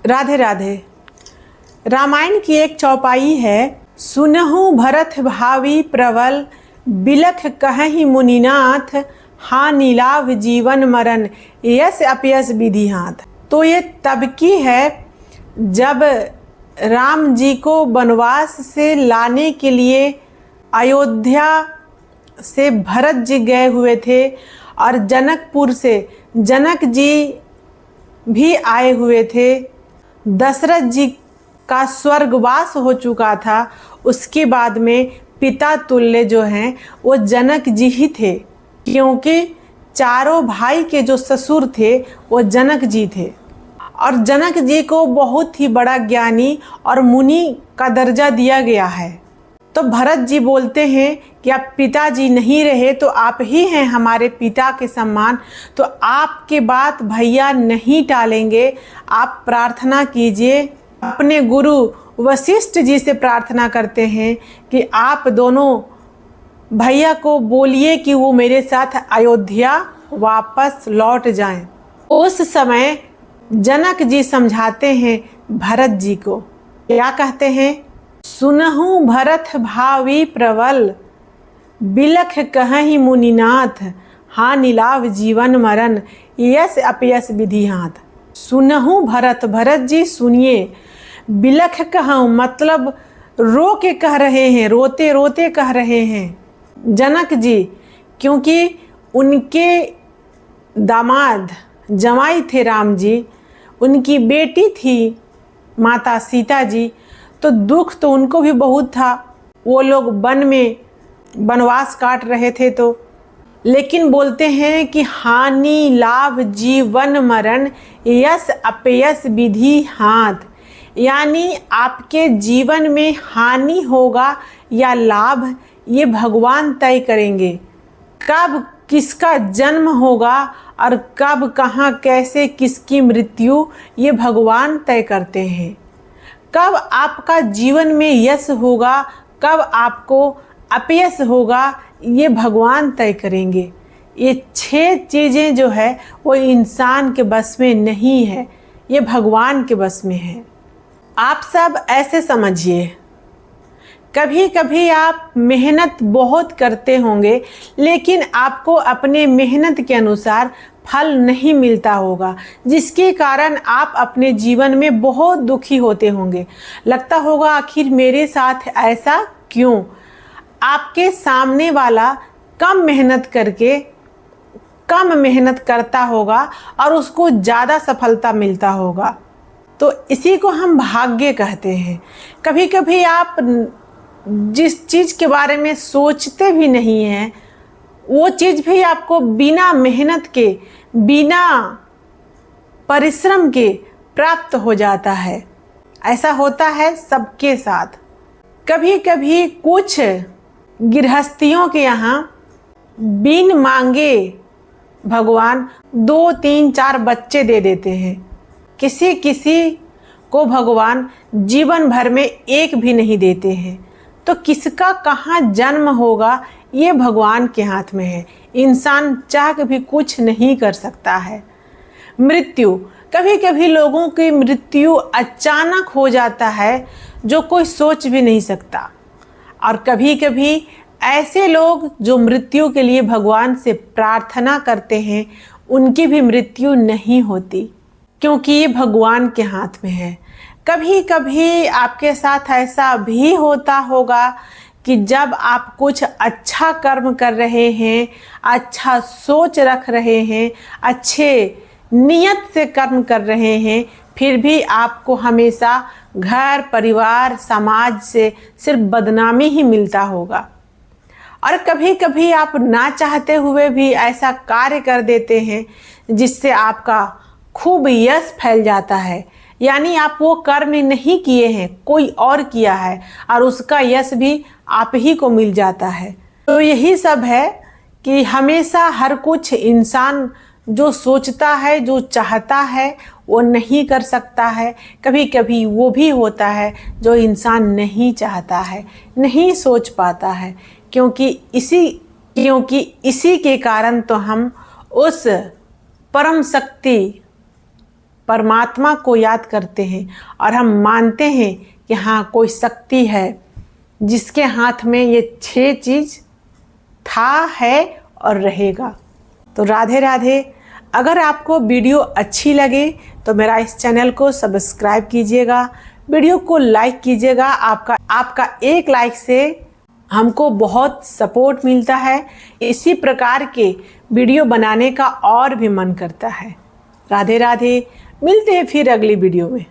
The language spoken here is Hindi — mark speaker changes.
Speaker 1: राधे राधे। रामायण की एक चौपाई है, सुनहु भरत भावी प्रबल, बिलख कहहि मुनिनाथ, हानि लाभ जीवन मरण, यस अपयस विधि हाथ। तो ये तब की है जब राम जी को वनवास से लाने के लिए अयोध्या से भरत जी गए हुए थे और जनकपुर से जनक जी भी आए हुए थे। दशरथ जी का स्वर्गवास हो चुका था। उसके बाद में पिता तुल्य जो हैं वो जनक जी ही थे, क्योंकि चारों भाई के जो ससुर थे वो जनक जी थे और जनक जी को बहुत ही बड़ा ज्ञानी और मुनि का दर्जा दिया गया है। तो भरत जी बोलते हैं कि अब पिताजी नहीं रहे तो आप ही हैं हमारे पिता के समान, तो आपके बात भैया नहीं टालेंगे। आप प्रार्थना कीजिए। अपने गुरु वशिष्ठ जी से प्रार्थना करते हैं कि आप दोनों भैया को बोलिए कि वो मेरे साथ अयोध्या वापस लौट जाएं। उस समय जनक जी समझाते हैं भरत जी को, क्या कहते हैं? सुनहु भरत भावी प्रबल, बिलख कहहि मुनिनाथ, हानि लाभ जीवन मरण, यस अपयस विधि हाथ। सुनहु भरत, भरत जी सुनिए। बिलख कहूँ मतलब रो के कह रहे हैं, रोते रोते कह रहे हैं जनक जी, क्योंकि उनके दामाद जमाई थे राम जी, उनकी बेटी थी माता सीता जी, तो दुख तो उनको भी बहुत था। वो लोग वन में वनवास काट रहे थे तो, लेकिन बोलते हैं कि हानि लाभ जीवन मरण, यस अपयस विधि हाथ। यानी आपके जीवन में हानि होगा या लाभ ये भगवान तय करेंगे। कब किसका जन्म होगा और कब कहाँ कैसे किसकी मृत्यु ये भगवान तय करते हैं। कब आपका जीवन में यश होगा, कब आपको अपयश होगा, ये भगवान तय करेंगे। ये 6 चीज़ें जो है वो इंसान के बस में नहीं है, ये भगवान के बस में है। आप सब ऐसे समझिए, कभी कभी आप मेहनत बहुत करते होंगे लेकिन आपको अपने मेहनत के अनुसार फल नहीं मिलता होगा, जिसके कारण आप अपने जीवन में बहुत दुखी होते होंगे। लगता होगा आखिर मेरे साथ ऐसा क्यों? आपके सामने वाला कम मेहनत करके कम मेहनत करता होगा और उसको ज़्यादा सफलता मिलता होगा, तो इसी को हम भाग्य कहते हैं। कभी कभी आप जिस चीज़ के बारे में सोचते भी नहीं हैं वो चीज़ भी आपको बिना मेहनत के, बिना परिश्रम के प्राप्त हो जाता है। ऐसा होता है सबके साथ। कभी कभी कुछ गृहस्थियों के यहाँ बिन मांगे भगवान 2, 3, 4 बच्चे दे देते हैं। किसी किसी को भगवान जीवन भर में एक भी नहीं देते हैं। तो किसका कहाँ जन्म होगा ये भगवान के हाथ में है। इंसान चाह के भी कुछ नहीं कर सकता है। मृत्यु, कभी कभी लोगों की मृत्यु अचानक हो जाता है जो कोई सोच भी नहीं सकता, और कभी कभी ऐसे लोग जो मृत्यु के लिए भगवान से प्रार्थना करते हैं उनकी भी मृत्यु नहीं होती, क्योंकि ये भगवान के हाथ में है। कभी कभी आपके साथ ऐसा भी होता होगा कि जब आप कुछ अच्छा कर्म कर रहे हैं, अच्छा सोच रख रहे हैं, अच्छे नियत से कर्म कर रहे हैं, फिर भी आपको हमेशा घर परिवार समाज से सिर्फ बदनामी ही मिलता होगा। और कभी कभी आप ना चाहते हुए भी ऐसा कार्य कर देते हैं जिससे आपका खूब यश फैल जाता है। यानी आप वो कर्म नहीं किए हैं, कोई और किया है और उसका यश भी आप ही को मिल जाता है। तो यही सब है कि हमेशा हर कुछ इंसान जो सोचता है, जो चाहता है वो नहीं कर सकता है। कभी कभी वो भी होता है जो इंसान नहीं चाहता है, नहीं सोच पाता है, क्योंकि इसी के कारण तो हम उस परम शक्ति परमात्मा को याद करते हैं और हम मानते हैं कि हाँ कोई शक्ति है जिसके हाथ में ये 6 चीज़ था, है और रहेगा। तो राधे राधे। अगर आपको वीडियो अच्छी लगे तो मेरा इस चैनल को सब्सक्राइब कीजिएगा, वीडियो को लाइक कीजिएगा। आपका एक लाइक से हमको बहुत सपोर्ट मिलता है, इसी प्रकार के वीडियो बनाने का और भी मन करता है। राधे राधे। मिलते हैं फिर अगली वीडियो में।